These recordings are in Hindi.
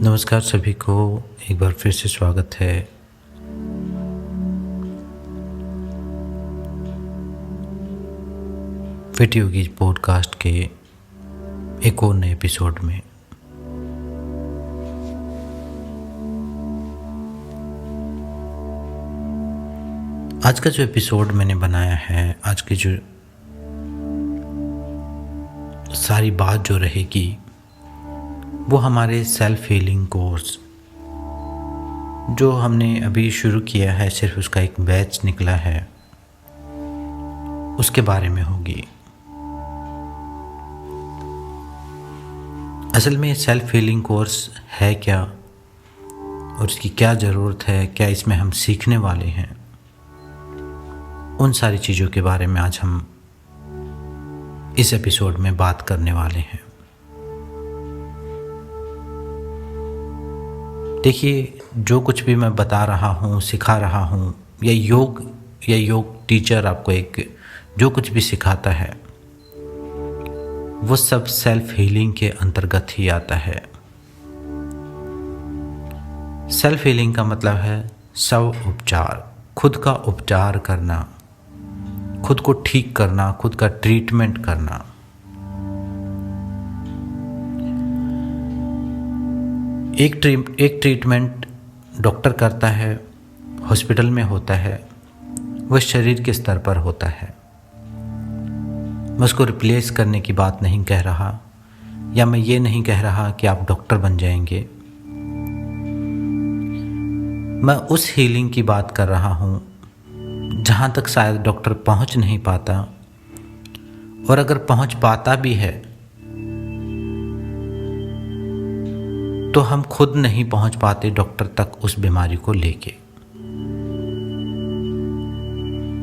नमस्कार सभी को, एक बार फिर से स्वागत है। फिट योगी पॉडकास्ट के एक और नए एपिसोड में। आज का जो एपिसोड मैंने बनाया है, आज की जो सारी बात जो रहेगी वो हमारे सेल्फ हीलिंग कोर्स जो हमने अभी शुरू किया है, सिर्फ उसका एक बैच निकला है, उसके बारे में होगी। असल में सेल्फ हीलिंग कोर्स है क्या और इसकी क्या ज़रूरत है, क्या इसमें हम सीखने वाले हैं, उन सारी चीज़ों के बारे में आज हम इस एपिसोड में बात करने वाले हैं। देखिए, जो कुछ भी मैं बता रहा हूँ, सिखा रहा हूँ, या योग टीचर आपको एक जो कुछ भी सिखाता है वो सब सेल्फ हीलिंग के अंतर्गत ही आता है। सेल्फ हीलिंग का मतलब है स्व उपचार, खुद का उपचार करना, खुद को ठीक करना, खुद का ट्रीटमेंट करना। एक ट्रीटमेंट डॉक्टर करता है, हॉस्पिटल में होता है, वह शरीर के स्तर पर होता है। मैं उसको रिप्लेस करने की बात नहीं कह रहा, या मैं ये नहीं कह रहा कि आप डॉक्टर बन जाएंगे। मैं उस हीलिंग की बात कर रहा हूँ जहाँ तक शायद डॉक्टर पहुँच नहीं पाता, और अगर पहुँच पाता भी है तो हम खुद नहीं पहुंच पाते डॉक्टर तक उस बीमारी को लेके।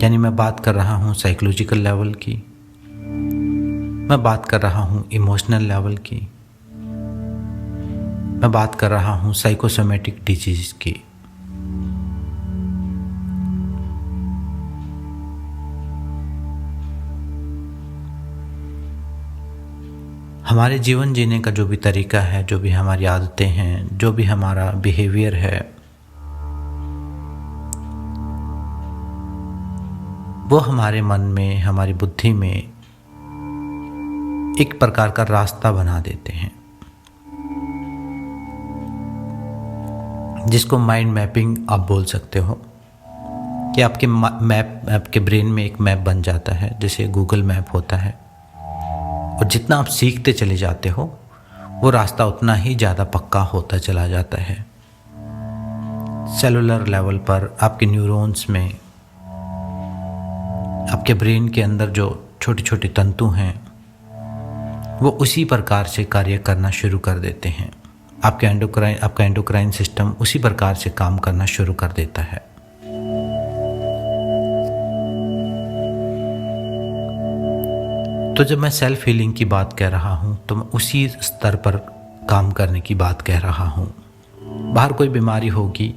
यानी मैं बात कर रहा हूं साइकोलॉजिकल लेवल की, मैं बात कर रहा हूं इमोशनल लेवल की, मैं बात कर रहा हूं साइकोसोमेटिक डिजीज की। हमारे जीवन जीने का जो भी तरीका है, जो भी हमारी आदतें हैं, जो भी हमारा बिहेवियर है, वो हमारे मन में, हमारी बुद्धि में एक प्रकार का रास्ता बना देते हैं, जिसको माइंड मैपिंग आप बोल सकते हो। कि आपके ब्रेन में एक मैप बन जाता है, जैसे गूगल मैप होता है, और जितना आप सीखते चले जाते हो वो रास्ता उतना ही ज़्यादा पक्का होता चला जाता है। सेलुलर लेवल पर आपके न्यूरॉन्स में, आपके ब्रेन के अंदर जो छोटे छोटे तंतु हैं वो उसी प्रकार से कार्य करना शुरू कर देते हैं। आपका एंडोक्राइन सिस्टम उसी प्रकार से काम करना शुरू कर देता है। तो जब मैं सेल्फ हीलिंग की बात कह रहा हूँ तो मैं उसी स्तर पर काम करने की बात कह रहा हूँ। बाहर कोई बीमारी होगी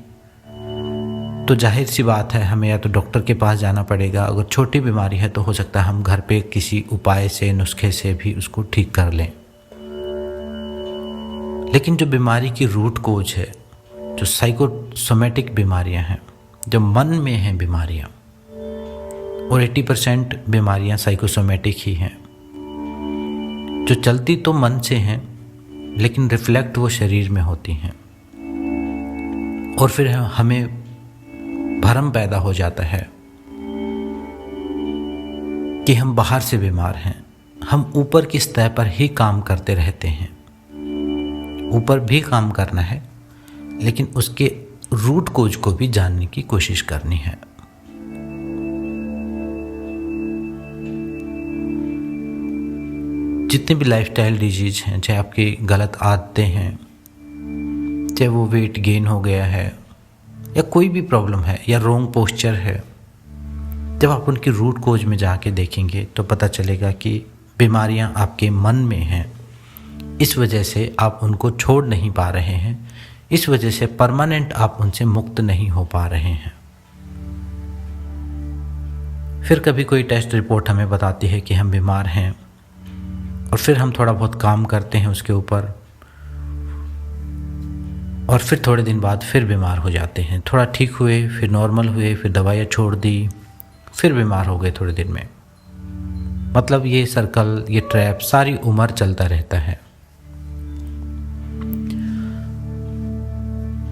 तो जाहिर सी बात है, हमें या तो डॉक्टर के पास जाना पड़ेगा। अगर छोटी बीमारी है तो हो सकता है हम घर पे किसी उपाय से, नुस्खे से भी उसको ठीक कर लें। लेकिन जो बीमारी की रूट कोज है, जो साइकोसोमेटिक बीमारियां हैं, जो मन में हैं बीमारियां, और 80% बीमारियां साइकोसोमेटिक ही हैं, जो चलती तो मन से हैं लेकिन रिफ्लेक्ट वो शरीर में होती हैं। और फिर हमें भ्रम पैदा हो जाता है कि हम बाहर से बीमार हैं। हम ऊपर की सतह पर ही काम करते रहते हैं। ऊपर भी काम करना है, लेकिन उसके रूट कोज को भी जानने की कोशिश करनी है। जितने भी लाइफस्टाइल डिजीज हैं, चाहे आपकी गलत आदतें हैं, चाहे वो वेट गेन हो गया है, या कोई भी प्रॉब्लम है, या रॉन्ग पोस्चर है, जब आप उनकी रूट कोज में जाके देखेंगे तो पता चलेगा कि बीमारियां आपके मन में हैं। इस वजह से आप उनको छोड़ नहीं पा रहे हैं, इस वजह से परमानेंट आप उनसे मुक्त नहीं हो पा रहे हैं। फिर कभी कोई टेस्ट रिपोर्ट हमें बताती है कि हम बीमार हैं, और फिर हम थोड़ा बहुत काम करते हैं उसके ऊपर, और फिर थोड़े दिन बाद फिर बीमार हो जाते हैं। थोड़ा ठीक हुए, फिर नॉर्मल हुए, फिर दवाइयाँ छोड़ दी, फिर बीमार हो गए थोड़े दिन में। मतलब ये सर्कल, ये ट्रैप सारी उम्र चलता रहता है।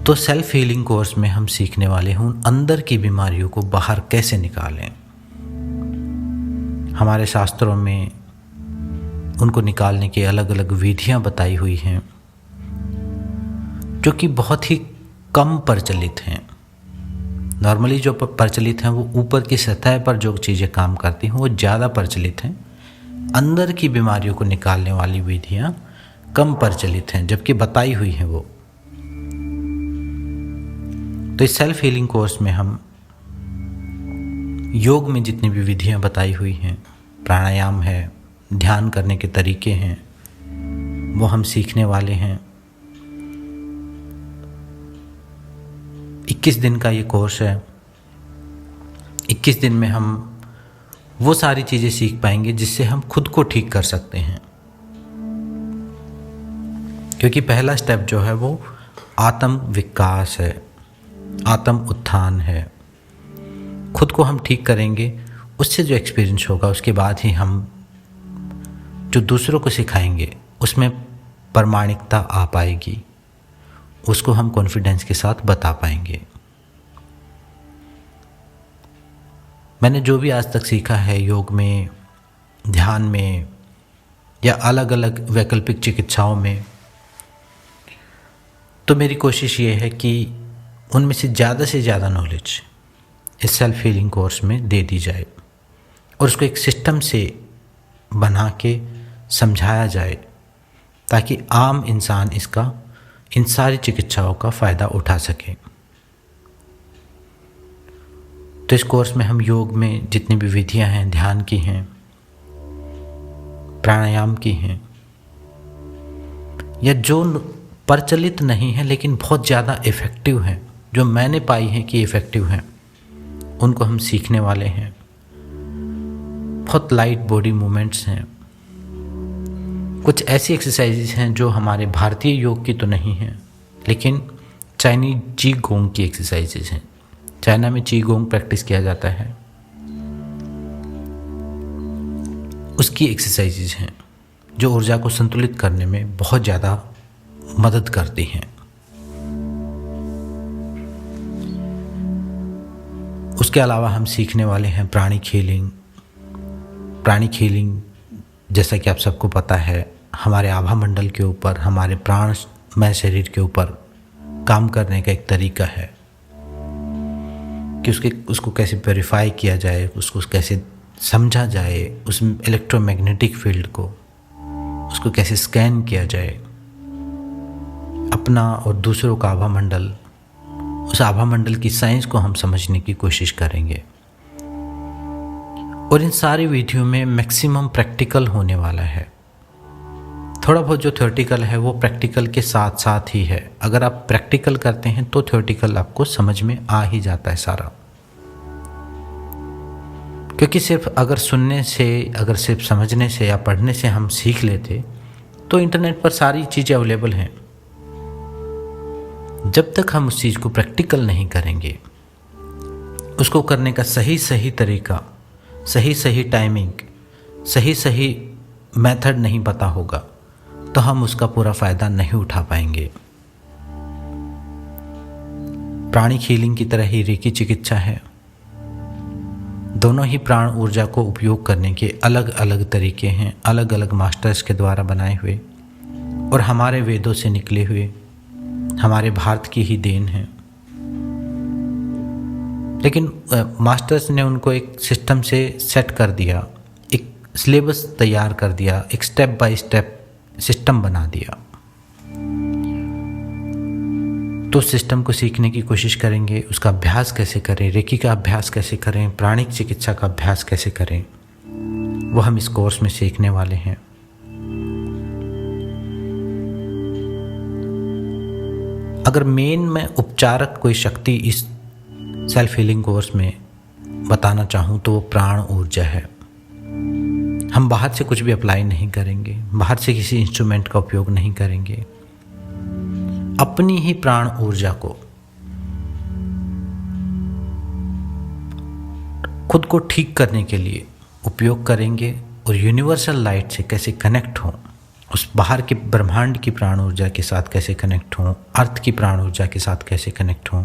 तो सेल्फ हीलिंग कोर्स में हम सीखने वाले हैं उन अंदर की बीमारियों को बाहर कैसे निकालें। हमारे शास्त्रों में उनको निकालने की अलग अलग विधियां बताई हुई हैं, जो कि बहुत ही कम प्रचलित हैं। नॉर्मली जो प्रचलित हैं वो ऊपर की सतह पर जो चीज़ें काम करती हैं वो ज़्यादा प्रचलित हैं। अंदर की बीमारियों को निकालने वाली विधियां कम प्रचलित हैं, जबकि बताई हुई हैं वो। तो इस सेल्फ हीलिंग कोर्स में हम योग में जितनी भी विधियां बताई हुई हैं, प्राणायाम है, ध्यान करने के तरीके हैं, वो हम सीखने वाले हैं। 21 दिन का ये कोर्स है। 21 दिन में हम वो सारी चीज़ें सीख पाएंगे जिससे हम खुद को ठीक कर सकते हैं। क्योंकि पहला स्टेप जो है वो आत्म विकास है, आत्म उत्थान है। खुद को हम ठीक करेंगे, उससे जो एक्सपीरियंस होगा उसके बाद ही हम जो दूसरों को सिखाएंगे उसमें प्रामाणिकता आ पाएगी, उसको हम कॉन्फिडेंस के साथ बता पाएंगे। मैंने जो भी आज तक सीखा है योग में, ध्यान में या अलग अलग वैकल्पिक चिकित्साओं में, तो मेरी कोशिश ये है कि उनमें से ज़्यादा नॉलेज इस सेल्फ हीलिंग कोर्स में दे दी जाए और उसको एक सिस्टम से बना के समझाया जाए, ताकि आम इंसान इन सारी चिकित्साओं का फ़ायदा उठा सके। तो इस कोर्स में हम योग में जितनी भी विधियां हैं, ध्यान की हैं, प्राणायाम की हैं, या जो प्रचलित नहीं है लेकिन बहुत ज़्यादा इफ़ेक्टिव हैं, जो मैंने पाई है कि इफ़ेक्टिव हैं, उनको हम सीखने वाले हैं। बहुत लाइट बॉडी मूवमेंट्स हैं। कुछ ऐसी एक्सरसाइजेज हैं जो हमारे भारतीय योग की तो नहीं हैं, लेकिन चाइनीज ची गोंग की एक्सरसाइजेज हैं। चाइना में ची गोंग प्रैक्टिस किया जाता है, उसकी एक्सरसाइजेज हैं जो ऊर्जा को संतुलित करने में बहुत ज़्यादा मदद करती हैं। उसके अलावा हम सीखने वाले हैं प्राणिक हीलिंग। प्राणिक हीलिंग, जैसा कि आप सबको पता है, हमारे आभा मंडल के ऊपर, हमारे प्राणमय शरीर के ऊपर काम करने का एक तरीका है कि उसको कैसे प्योरीफाई किया जाए, उसको कैसे समझा जाए, उस इलेक्ट्रोमैग्नेटिक फील्ड को उसको कैसे स्कैन किया जाए। अपना और दूसरों का आभा मंडल, उस आभा मंडल की साइंस को हम समझने की कोशिश करेंगे। और इन सारी विधियों में मैक्सिमम प्रैक्टिकल होने वाला है। थोड़ा बहुत जो थ्योरेटिकल है वो प्रैक्टिकल के साथ साथ ही है। अगर आप प्रैक्टिकल करते हैं तो थ्योरेटिकल आपको समझ में आ ही जाता है सारा। क्योंकि अगर सिर्फ समझने से या पढ़ने से हम सीख लेते तो इंटरनेट पर सारी चीज़ें अवेलेबल हैं। जब तक हम उस चीज़ को प्रैक्टिकल नहीं करेंगे, उसको करने का सही तरीका, सही टाइमिंग, सही मेथड नहीं पता होगा, तो हम उसका पूरा फ़ायदा नहीं उठा पाएंगे। प्राणिक हीलिंग की तरह ही रेकी चिकित्सा है। दोनों ही प्राण ऊर्जा को उपयोग करने के अलग अलग तरीके हैं, अलग अलग मास्टर्स के द्वारा बनाए हुए और हमारे वेदों से निकले हुए, हमारे भारत की ही देन है। लेकिन मास्टर्स ने उनको एक सिस्टम से सेट कर दिया, एक सिलेबस तैयार कर दिया, एक स्टेप बाय स्टेप सिस्टम बना दिया। तो सिस्टम को सीखने की कोशिश करेंगे, उसका अभ्यास कैसे करें, रेकी का अभ्यास कैसे करें, प्राणिक चिकित्सा का अभ्यास कैसे करें, वो हम इस कोर्स में सीखने वाले हैं। अगर मेन में उपचारक कोई शक्ति इस सेल्फ हीलिंग कोर्स में बताना चाहूँ तो वो प्राण ऊर्जा है। हम बाहर से कुछ भी अप्लाई नहीं करेंगे, बाहर से किसी इंस्ट्रूमेंट का उपयोग नहीं करेंगे। अपनी ही प्राण ऊर्जा को खुद को ठीक करने के लिए उपयोग करेंगे और यूनिवर्सल लाइट से कैसे कनेक्ट हों, उस बाहर के ब्रह्मांड की प्राण ऊर्जा के साथ कैसे कनेक्ट हों, अर्थ की प्राण ऊर्जा के साथ कैसे कनेक्ट हों,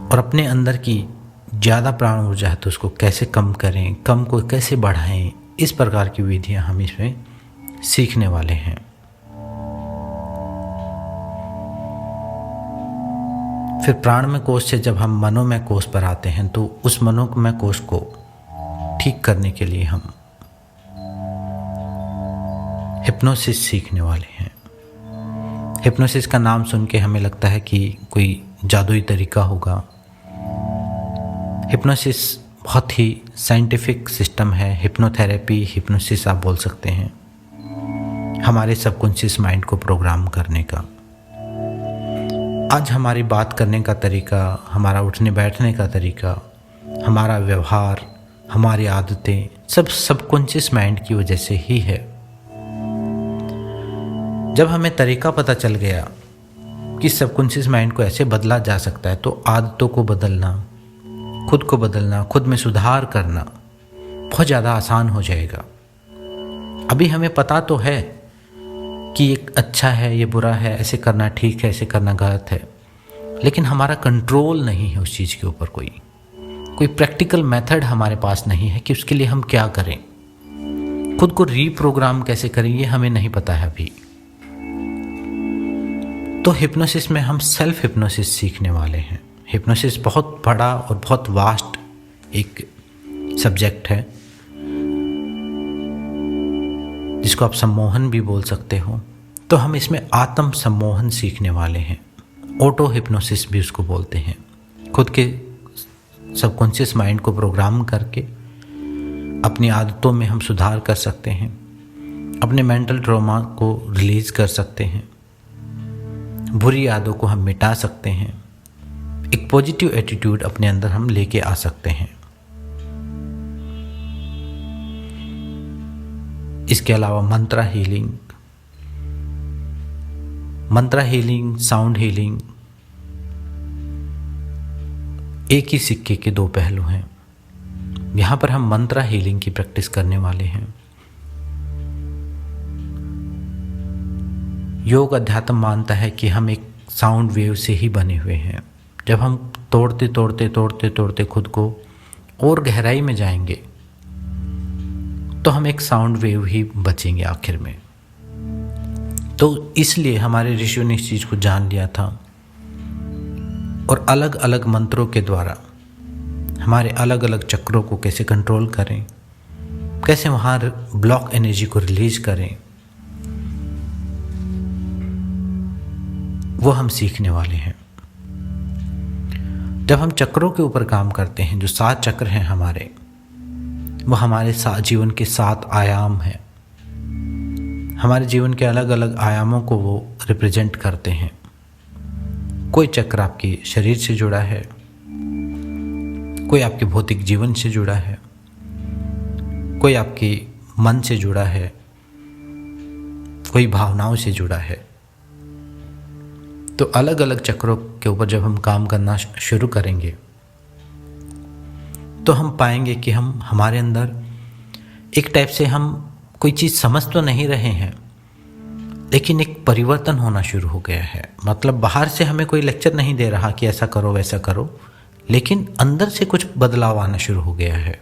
और अपने अंदर की ज़्यादा प्राण ऊर्जा है तो उसको कैसे कम करें, कम को कैसे बढ़ाएं, इस प्रकार की विधियां हम इसमें सीखने वाले हैं। फिर प्राणमय कोश से जब हम मनोमय कोश पर आते हैं तो उस मनोमय कोश को ठीक करने के लिए हम हिप्नोसिस सीखने वाले हैं। हिप्नोसिस का नाम सुन के हमें लगता है कि कोई जादुई तरीका होगा। हिप्नोसिस बहुत ही साइंटिफिक सिस्टम है। हिप्नोथेरेपी, हिप्नोसिस आप बोल सकते हैं, हमारे सबकॉन्शियस माइंड को प्रोग्राम करने का। आज हमारी बात करने का तरीका, हमारा उठने बैठने का तरीका, हमारा व्यवहार, हमारी आदतें सब सबकॉन्शियस माइंड की वजह से ही है। जब हमें तरीका पता चल गया कि सबकॉन्शियस माइंड को ऐसे बदला जा सकता है तो आदतों को बदलना, खुद को बदलना, खुद में सुधार करना बहुत ज़्यादा आसान हो जाएगा। अभी हमें पता तो है कि ये अच्छा है, ये बुरा है, ऐसे करना ठीक है, ऐसे करना गलत है, लेकिन हमारा कंट्रोल नहीं है उस चीज़ के ऊपर। कोई प्रैक्टिकल मेथड हमारे पास नहीं है कि उसके लिए हम क्या करें, खुद को रीप्रोग्राम कैसे करें, ये हमें नहीं पता है अभी। तो हिप्नोसिस में हम सेल्फ हिप्नोसिस सीखने वाले हैं। हिप्नोसिस बहुत बड़ा और बहुत वास्ट एक सब्जेक्ट है जिसको आप सम्मोहन भी बोल सकते हो। तो हम इसमें आत्म सम्मोहन सीखने वाले हैं। ऑटो हिप्नोसिस भी उसको बोलते हैं। खुद के सबकॉन्शियस माइंड को प्रोग्राम करके अपनी आदतों में हम सुधार कर सकते हैं, अपने मेंटल ट्रॉमा को रिलीज कर सकते हैं, बुरी यादों को हम मिटा सकते हैं, एक पॉजिटिव एटीट्यूड अपने अंदर हम लेके आ सकते हैं। इसके अलावा मंत्रा हीलिंग, साउंड हीलिंग एक ही सिक्के के दो पहलू हैं। यहाँ पर हम मंत्रा हीलिंग की प्रैक्टिस करने वाले हैं। योग अध्यात्म मानता है कि हम एक साउंड वेव से ही बने हुए हैं। जब हम तोड़ते खुद को और गहराई में जाएंगे तो हम एक साउंड वेव ही बचेंगे आखिर में। तो इसलिए हमारे ऋषियों ने इस चीज़ को जान लिया था और अलग अलग मंत्रों के द्वारा हमारे अलग अलग चक्रों को कैसे कंट्रोल करें, कैसे वहाँ ब्लॉक एनर्जी को रिलीज करें, वो हम सीखने वाले हैं। जब हम चक्रों के ऊपर काम करते हैं, जो 7 चक्र हैं हमारे, वो हमारे जीवन के 7 आयाम हैं। हमारे जीवन के अलग अलग आयामों को वो रिप्रेजेंट करते हैं। कोई चक्र आपके शरीर से जुड़ा है, कोई आपके भौतिक जीवन से जुड़ा है, कोई आपके मन से जुड़ा है, कोई भावनाओं से जुड़ा है। तो अलग अलग चक्रों के ऊपर जब हम काम करना शुरू करेंगे तो हम पाएंगे कि हमारे अंदर एक टाइप से हम कोई चीज़ समझ तो नहीं रहे हैं, लेकिन एक परिवर्तन होना शुरू हो गया है। मतलब बाहर से हमें कोई लेक्चर नहीं दे रहा कि ऐसा करो वैसा करो, लेकिन अंदर से कुछ बदलाव आना शुरू हो गया है।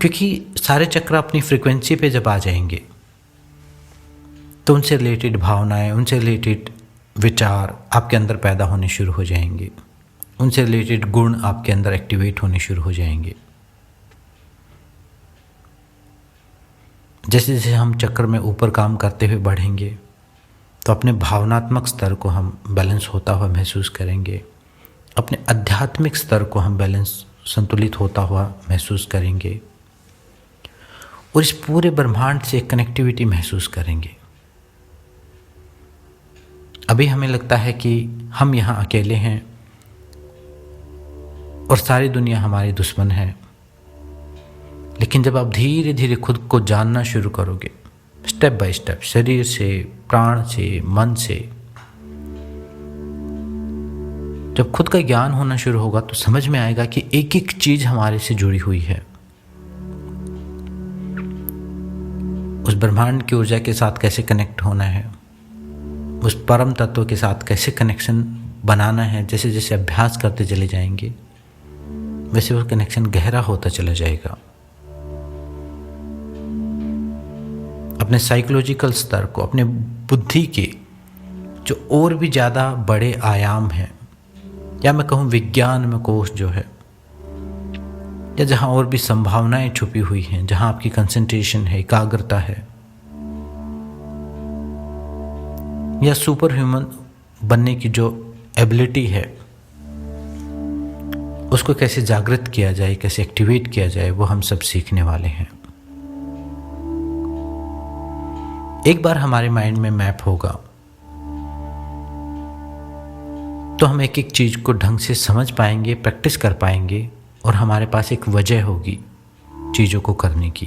क्योंकि सारे चक्र अपनी फ्रीक्वेंसी पे जब आ जाएंगे तो उनसे रिलेटेड भावनाएं, उनसे रिलेटेड विचार आपके अंदर पैदा होने शुरू हो जाएंगे, उनसे रिलेटेड गुण आपके अंदर एक्टिवेट होने शुरू हो जाएंगे। जैसे जैसे हम चक्र में ऊपर काम करते हुए बढ़ेंगे तो अपने भावनात्मक स्तर को हम बैलेंस होता हुआ महसूस करेंगे, अपने आध्यात्मिक स्तर को हम संतुलित होता हुआ महसूस करेंगे और इस पूरे ब्रह्मांड से कनेक्टिविटी महसूस करेंगे। अभी हमें लगता है कि हम यहाँ अकेले हैं और सारी दुनिया हमारी दुश्मन है, लेकिन जब आप धीरे धीरे खुद को जानना शुरू करोगे, स्टेप बाय स्टेप, शरीर से, प्राण से, मन से। जब खुद का ज्ञान होना शुरू होगा तो समझ में आएगा कि एक एक चीज हमारे से जुड़ी हुई है। उस ब्रह्मांड की ऊर्जा के साथ कैसे कनेक्ट होना है, उस परम तत्व के साथ कैसे कनेक्शन बनाना है। जैसे जैसे अभ्यास करते चले जाएंगे वैसे वो कनेक्शन गहरा होता चला जाएगा। अपने साइकोलॉजिकल स्तर को, अपने बुद्धि के जो और भी ज़्यादा बड़े आयाम हैं, या मैं कहूँ विज्ञान में कोश जो है, या जहाँ और भी संभावनाएं छुपी हुई हैं, जहाँ आपकी कंसंट्रेशन है, एकाग्रता है, या सुपर ह्यूमन बनने की जो एबिलिटी है, उसको कैसे जागृत किया जाए, कैसे एक्टिवेट किया जाए, वो हम सब सीखने वाले हैं। एक बार हमारे माइंड में मैप होगा तो हम एक एक चीज को ढंग से समझ पाएंगे, प्रैक्टिस कर पाएंगे, और हमारे पास एक वजह होगी चीजों को करने की।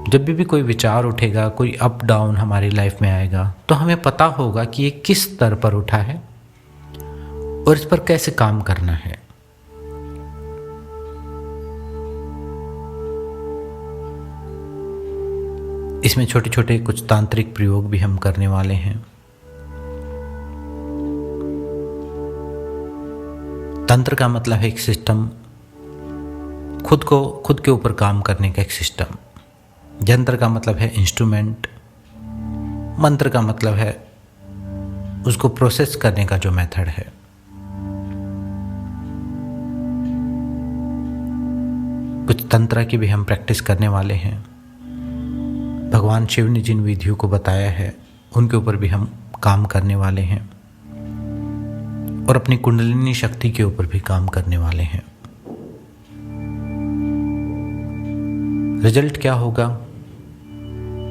जब भी कोई विचार उठेगा, कोई अप डाउन हमारी लाइफ में आएगा, तो हमें पता होगा कि ये किस स्तर पर उठा है और इस पर कैसे काम करना है। इसमें छोटे छोटे कुछ तांत्रिक प्रयोग भी हम करने वाले हैं। तंत्र का मतलब है एक सिस्टम, खुद के ऊपर काम करने का एक सिस्टम। यंत्र का मतलब है इंस्ट्रूमेंट। मंत्र का मतलब है उसको प्रोसेस करने का जो मेथड है। कुछ तंत्र की भी हम प्रैक्टिस करने वाले हैं। भगवान शिव ने जिन विधियों को बताया है उनके ऊपर भी हम काम करने वाले हैं, और अपनी कुंडलिनी शक्ति के ऊपर भी काम करने वाले हैं। रिजल्ट क्या होगा?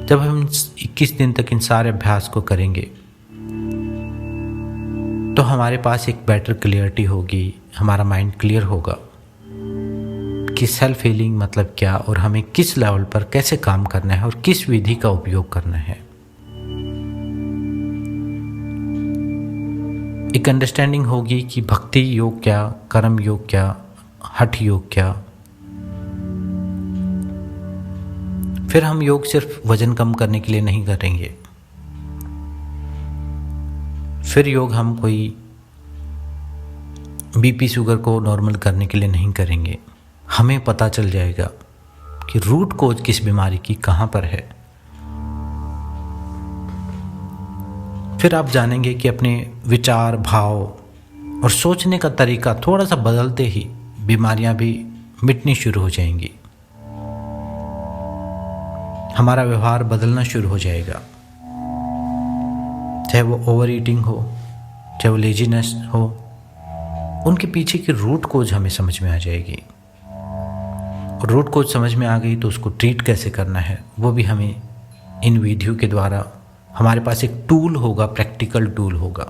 जब हम 21 दिन तक इन सारे अभ्यास को करेंगे तो हमारे पास एक बेटर क्लियरिटी होगी, हमारा माइंड क्लियर होगा कि सेल्फ हीलिंग मतलब क्या, और हमें किस लेवल पर कैसे काम करना है और किस विधि का उपयोग करना है। एक अंडरस्टैंडिंग होगी कि भक्ति योग क्या, कर्म योग क्या, हठ योग क्या। फिर हम योग सिर्फ वजन कम करने के लिए नहीं करेंगे। फिर योग हम कोई बीपी शुगर को नॉर्मल करने के लिए नहीं करेंगे। हमें पता चल जाएगा कि रूट कोज किस बीमारी की कहाँ पर है। फिर आप जानेंगे कि अपने विचार, भाव और सोचने का तरीका थोड़ा सा बदलते ही बीमारियां भी मिटनी शुरू हो जाएंगी। हमारा व्यवहार बदलना शुरू हो जाएगा, चाहे वो ओवर ईटिंग हो, चाहे वो लेजीनेस हो। उनके पीछे की रूट कोज हमें समझ में आ जाएगी, और रूट कोज समझ में आ गई तो उसको ट्रीट कैसे करना है वो भी हमें इन विधियों के द्वारा, हमारे पास एक टूल होगा, प्रैक्टिकल टूल होगा।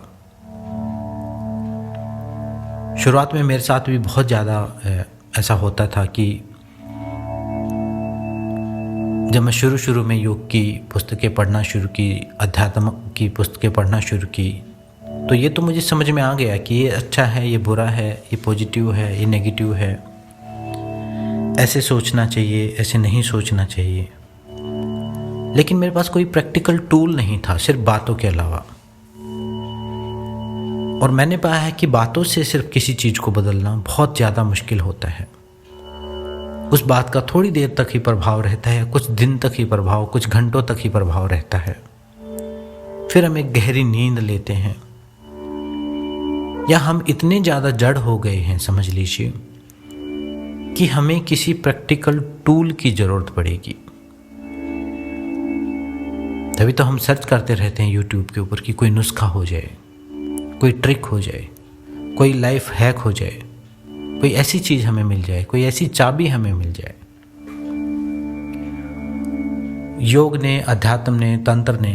शुरुआत में मेरे साथ भी बहुत ज़्यादा ऐसा होता था कि जब मैं शुरू में योग की पुस्तकें पढ़ना शुरू की, अध्यात्म की पुस्तकें पढ़ना शुरू की, तो ये तो मुझे समझ में आ गया कि ये अच्छा है, ये बुरा है, ये पॉजिटिव है, ये नेगेटिव है, ऐसे सोचना चाहिए, ऐसे नहीं सोचना चाहिए। लेकिन मेरे पास कोई प्रैक्टिकल टूल नहीं था, सिर्फ बातों के अलावा। और मैंने पाया है कि बातों से सिर्फ किसी चीज़ को बदलना बहुत ज़्यादा मुश्किल होता है। उस बात का थोड़ी देर तक ही प्रभाव रहता है, कुछ दिन तक ही प्रभाव, कुछ घंटों तक ही प्रभाव रहता है। फिर हम एक गहरी नींद लेते हैं, या हम इतने ज़्यादा जड़ हो गए हैं, समझ लीजिए, कि हमें किसी प्रैक्टिकल टूल की ज़रूरत पड़ेगी। तभी तो हम सर्च करते रहते हैं यूट्यूब के ऊपर कि कोई नुस्खा हो जाए, कोई ट्रिक हो जाए, कोई लाइफ हैक हो जाए, कोई ऐसी चीज़ हमें मिल जाए, कोई ऐसी चाबी हमें मिल जाए। योग ने, अध्यात्म ने, तंत्र ने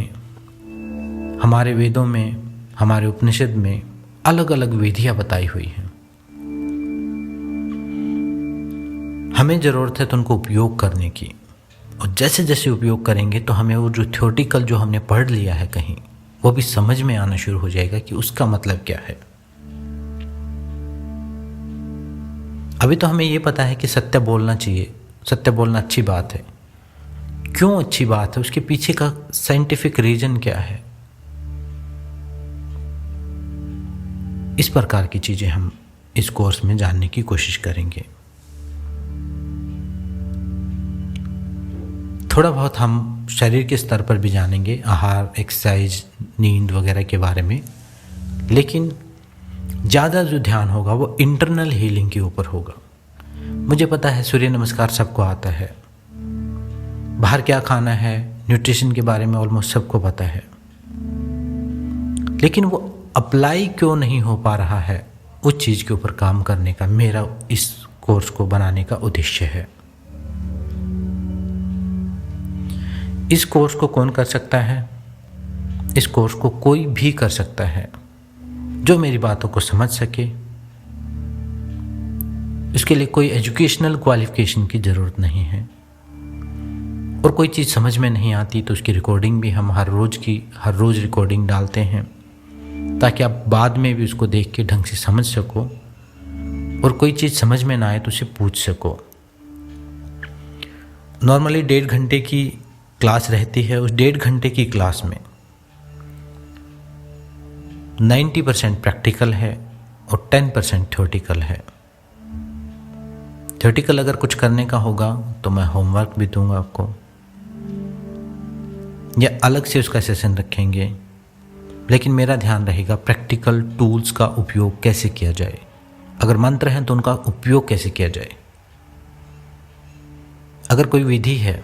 हमारे वेदों में, हमारे उपनिषद में अलग अलग विधियां बताई हुई हैं। हमें ज़रूरत है तो उनको उपयोग करने की। और जैसे जैसे उपयोग करेंगे तो हमें वो जो थ्योरेटिकल जो हमने पढ़ लिया है कहीं, वो भी समझ में आना शुरू हो जाएगा कि उसका मतलब क्या है। अभी तो हमें ये पता है कि सत्य बोलना चाहिए, सत्य बोलना अच्छी बात है। क्यों अच्छी बात है, उसके पीछे का साइंटिफिक रीजन क्या है, इस प्रकार की चीज़ें हम इस कोर्स में जानने की कोशिश करेंगे। थोड़ा बहुत हम शरीर के स्तर पर भी जानेंगे, आहार, एक्सरसाइज, नींद वगैरह के बारे में, लेकिन ज़्यादा जो ध्यान होगा वो इंटरनल हीलिंग के ऊपर होगा। मुझे पता है सूर्य नमस्कार सबको आता है, बाहर क्या खाना है, न्यूट्रिशन के बारे में ऑलमोस्ट सबको पता है, लेकिन वो अप्लाई क्यों नहीं हो पा रहा है, उस चीज़ के ऊपर काम करने का मेरा इस कोर्स को बनाने का उद्देश्य है। इस कोर्स को कौन कर सकता है? इस कोर्स को कोई भी कर सकता है जो मेरी बातों को समझ सके। इसके लिए कोई एजुकेशनल क्वालिफिकेशन की ज़रूरत नहीं है, और कोई चीज़ समझ में नहीं आती तो उसकी रिकॉर्डिंग भी हम हर रोज़ रिकॉर्डिंग डालते हैं, ताकि आप बाद में भी उसको देख के ढंग से समझ सको, और कोई चीज़ समझ में ना आए तो उसे पूछ सको। नॉर्मली 1.5 घंटे की क्लास रहती है। उस 1.5 घंटे की क्लास में 90% प्रैक्टिकल है और 10% थ्योरेटिकल है। थ्योरेटिकल अगर कुछ करने का होगा तो मैं होमवर्क भी दूंगा आपको, या अलग से उसका सेशन रखेंगे, लेकिन मेरा ध्यान रहेगा प्रैक्टिकल टूल्स का उपयोग कैसे किया जाए। अगर मंत्र हैं तो उनका उपयोग कैसे किया जाए, अगर कोई विधि है,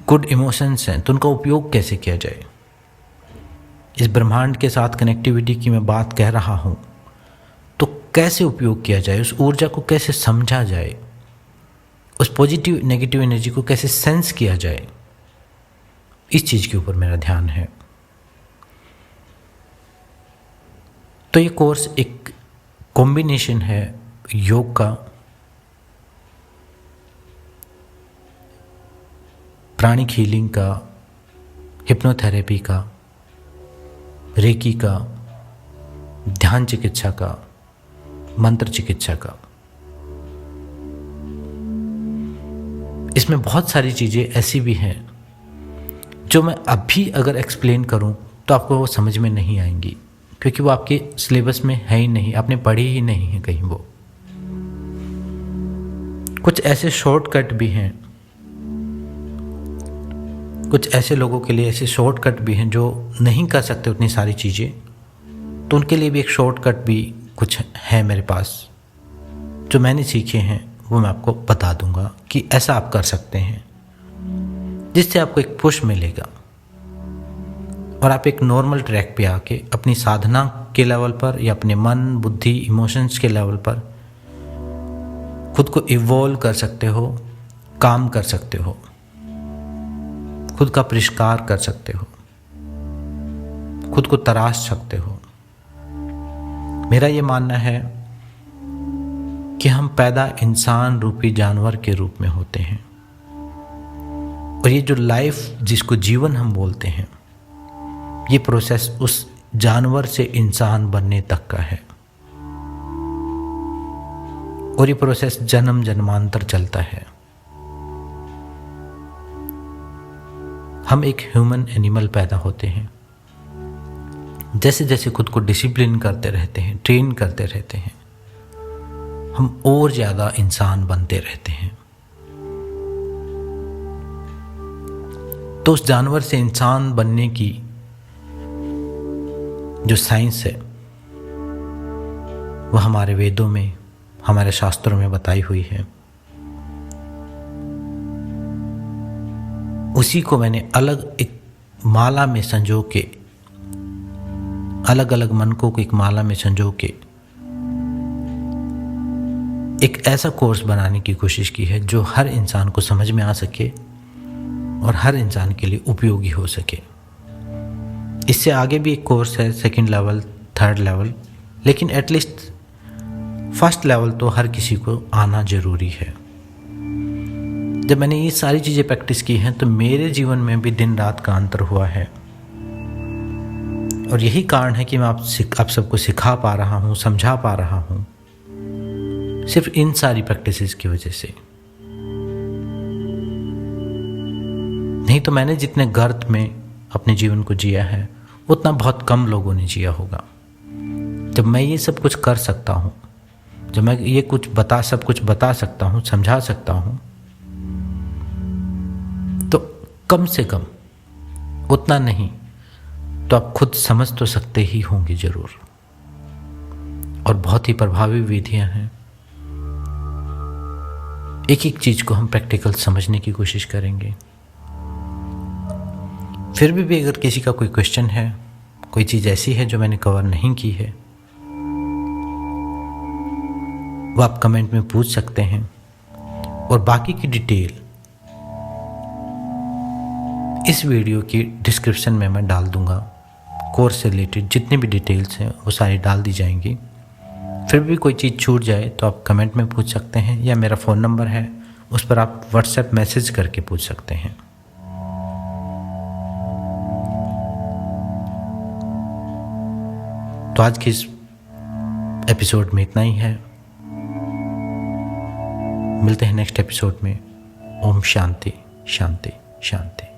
गुड इमोशंस हैं तो उनका उपयोग कैसे किया जाए। इस ब्रह्मांड के साथ कनेक्टिविटी की मैं बात कह रहा हूँ तो कैसे उपयोग किया जाए, उस ऊर्जा को कैसे समझा जाए, उस पॉजिटिव नेगेटिव एनर्जी को कैसे सेंस किया जाए, इस चीज़ के ऊपर मेरा ध्यान है। तो ये कोर्स एक कॉम्बिनेशन है योग का, प्राणिक हीलिंग का, हिप्नोथेरेपी का, रेकी का, ध्यान चिकित्सा का, मंत्र चिकित्सा का। इसमें बहुत सारी चीज़ें ऐसी भी हैं जो मैं अभी अगर एक्सप्लेन करूं तो आपको वो समझ में नहीं आएंगी, क्योंकि वो आपके सिलेबस में है ही नहीं, आपने पढ़ी ही नहीं है कहीं। वो कुछ ऐसे शॉर्टकट भी हैं, कुछ ऐसे लोगों के लिए ऐसे शॉर्टकट भी हैं जो नहीं कर सकते उतनी सारी चीज़ें, तो उनके लिए भी एक शॉर्टकट भी कुछ है मेरे पास, जो मैंने सीखे हैं वो मैं आपको बता दूंगा कि ऐसा आप कर सकते हैं, जिससे आपको एक पुश मिलेगा और आप एक नॉर्मल ट्रैक पे आके अपनी साधना के लेवल पर या अपने मन, बुद्धि, इमोशंस के लेवल पर खुद को इवॉल्व कर सकते हो, काम कर सकते हो, खुद का परिष्कार कर सकते हो, खुद को तराश सकते हो। मेरा ये मानना है कि हम पैदा इंसान रूपी जानवर के रूप में होते हैं, और ये जो लाइफ जिसको जीवन हम बोलते हैं, ये प्रोसेस उस जानवर से इंसान बनने तक का है, और ये प्रोसेस जन्म जन्मांतर चलता है। हम एक ह्यूमन एनिमल पैदा होते हैं, जैसे जैसे खुद को डिसिप्लिन करते रहते हैं, ट्रेन करते रहते हैं, हम और ज़्यादा इंसान बनते रहते हैं। तो उस जानवर से इंसान बनने की जो साइंस है वह हमारे वेदों में, हमारे शास्त्रों में बताई हुई है। उसी को मैंने अलग एक माला में संजो के, अलग अलग मनकों को एक माला में संजो के एक ऐसा कोर्स बनाने की कोशिश की है जो हर इंसान को समझ में आ सके और हर इंसान के लिए उपयोगी हो सके। इससे आगे भी एक कोर्स है, 2nd लेवल, 3rd लेवल, लेकिन एटलीस्ट 1st लेवल तो हर किसी को आना ज़रूरी है। जब मैंने ये सारी चीज़ें प्रैक्टिस की हैं तो मेरे जीवन में भी दिन रात का अंतर हुआ है। और यही कारण है कि मैं आप सबको सिखा पा रहा हूँ, समझा पा रहा हूँ, सिर्फ इन सारी प्रैक्टिसेस की वजह से। नहीं तो मैंने जितने गर्त में अपने जीवन को जिया है उतना बहुत कम लोगों ने जिया होगा। जब मैं ये सब कुछ कर सकता हूँ, जब मैं ये सब कुछ बता सकता हूँ, समझा सकता हूँ, तो कम से कम उतना नहीं तो आप खुद समझ तो सकते ही होंगे जरूर। और बहुत ही प्रभावी विधियां हैं। एक एक चीज को हम प्रैक्टिकल समझने की कोशिश करेंगे। फिर भी अगर किसी का कोई क्वेश्चन है, कोई चीज ऐसी है जो मैंने कवर नहीं की है, वो आप कमेंट में पूछ सकते हैं। और बाकी की डिटेल इस वीडियो की डिस्क्रिप्शन में मैं डाल दूंगा। कोर्स से रिलेटेड जितनी भी डिटेल्स हैं वो सारी डाल दी जाएंगी। फिर भी कोई चीज़ छूट जाए तो आप कमेंट में पूछ सकते हैं, या मेरा फ़ोन नंबर है उस पर आप व्हाट्सएप मैसेज करके पूछ सकते हैं। तो आज के इस एपिसोड में इतना ही है। मिलते हैं नेक्स्ट एपिसोड में। ओम शांति शांति शांति।